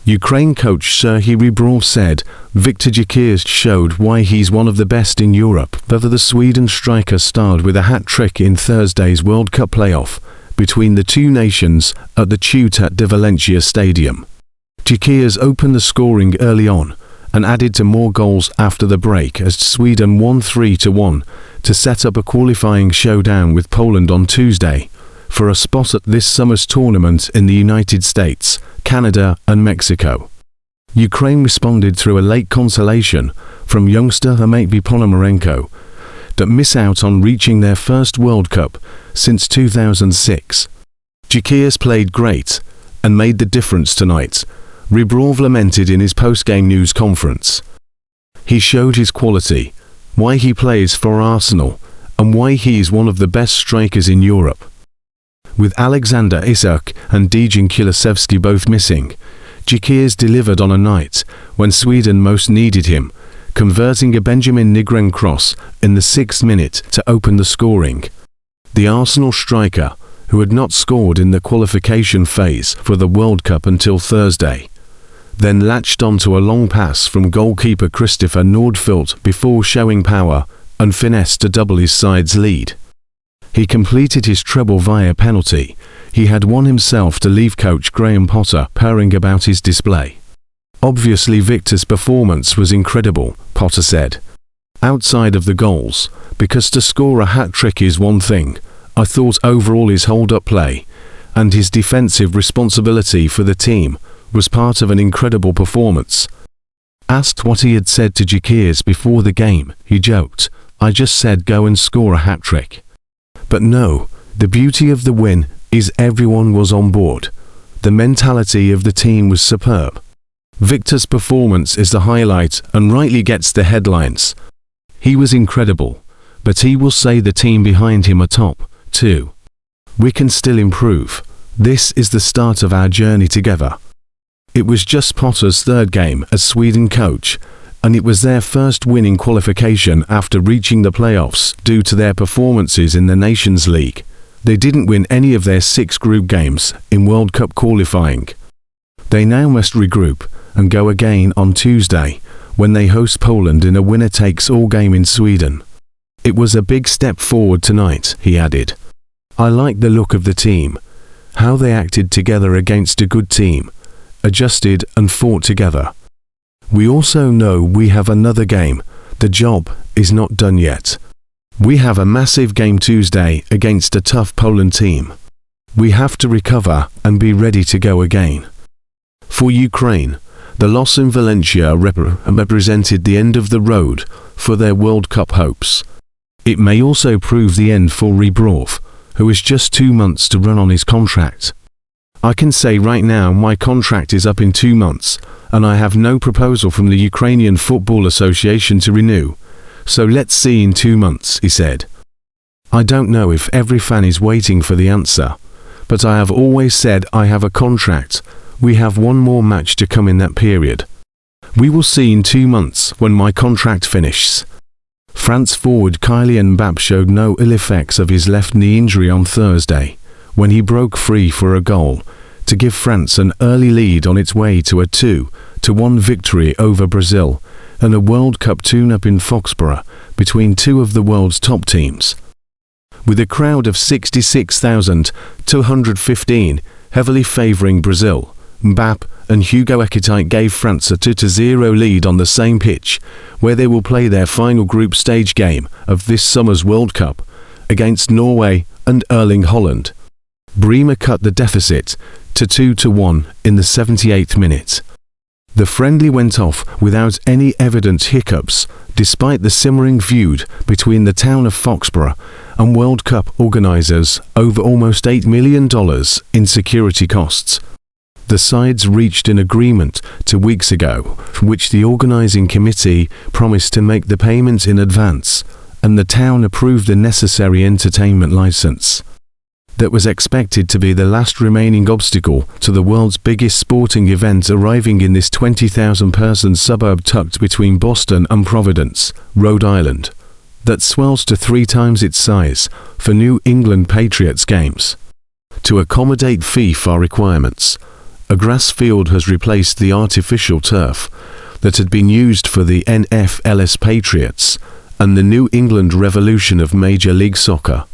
Ukraine coach Serhiy Rebrov said Viktor Gyokeres showed why he's one of the best in Europe. The Sweden striker starred with a hat-trick in Thursday's World Cup playoff between the two nations at the Ciutat de Valencia stadium. Gyokeres opened the scoring early on and added to more goals after the break as Sweden won 3-1 to set up a qualifying showdown with Poland on Tuesday for a spot at this summer's tournament in the United States, Canada and Mexico. Ukraine responded through a late consolation from youngster Arteta Ponomarenko that miss out on reaching their first World Cup since 2006. Gyokeres played great and made the difference tonight, Rebrov lamented in his post-game news conference. He showed his quality, why he plays for Arsenal, and why he is one of the best strikers in Europe. With Alexander Isak and Dejan Kulusevski both missing, Gyokeres delivered on a night when Sweden most needed him, converting a Benjamin Nygren cross in the 6th minute to open the scoring. The Arsenal striker, who had not scored in the qualification phase for the World Cup until Thursday, then latched onto a long pass from goalkeeper Christopher Nordfeldt before showing power and finesse to double his side's lead. He completed his treble via penalty. He had won himself to leave coach Graham Potter purring about his display. Obviously Viktor's performance was incredible, Potter said. Outside of the goals, because to score a hat-trick is one thing, I thought overall his hold-up play and his defensive responsibility for the team was part of an incredible performance. Asked what he had said to Gyokeres before the game, he joked, "I just said go and score a hat-trick." But no, the beauty of the win is everyone was on board. The mentality of the team was superb. Viktor's performance is the highlight and rightly gets the headlines. He was incredible, but he will say the team behind him are top, too. We can still improve. This is the start of our journey together. It was just Potter's third game as Sweden coach, and it was their first win in qualification after reaching the playoffs due to their performances in the Nations League. They didn't win any of their 6 group games in World Cup qualifying. They now must regroup and go again on Tuesday when they host Poland in a winner-takes-all game in Sweden. It was a big step forward tonight, he added. I like the look of the team, how they acted together against a good team, adjusted and fought together. We also know we have another game. The job is not done yet. We have a massive game Tuesday against a tough Poland team. We have to recover and be ready to go again. For Ukraine, the loss in Valencia represented the end of the road for their World Cup hopes. It may also prove the end for Rebrov, who has just 2 months to run on his contract. I can say right now my contract is up in 2 months, and I have no proposal from the Ukrainian Football Association to renew. So let's see in 2 months, he said. I don't know if every fan is waiting for the answer, but I have always said I have a contract. We have one more match to come in that period. We will see in 2 months when my contract finishes. France forward Kylian Mbappé showed no ill effects of his left knee injury on Thursday, when he broke free for a goal to give France an early lead on its way to a 2-1 victory over Brazil and a World Cup tune-up in Foxborough between two of the world's top teams. With a crowd of 66,215 heavily favouring Brazil, Mbappé and Hugo Ekitike gave France a 2-0 lead on the same pitch, where they will play their final group stage game of this summer's World Cup against Norway and Erling Haaland. Bremer cut the deficit to 2-1 in the 78th minute. The friendly went off without any evident hiccups, despite the simmering feud between the town of Foxborough and World Cup organisers over almost $8 million in security costs. The sides reached an agreement 2 weeks ago, which the organising committee promised to make the payments in advance, and the town approved the necessary entertainment licence. That was expected to be the last remaining obstacle to the world's biggest sporting event arriving in this 20,000-person suburb tucked between Boston and Providence, Rhode Island, that swells to 3 times its size for New England Patriots games. To accommodate FIFA requirements, A grass field has replaced the artificial turf that had been used for the NFL's Patriots and the New England Revolution of Major League Soccer.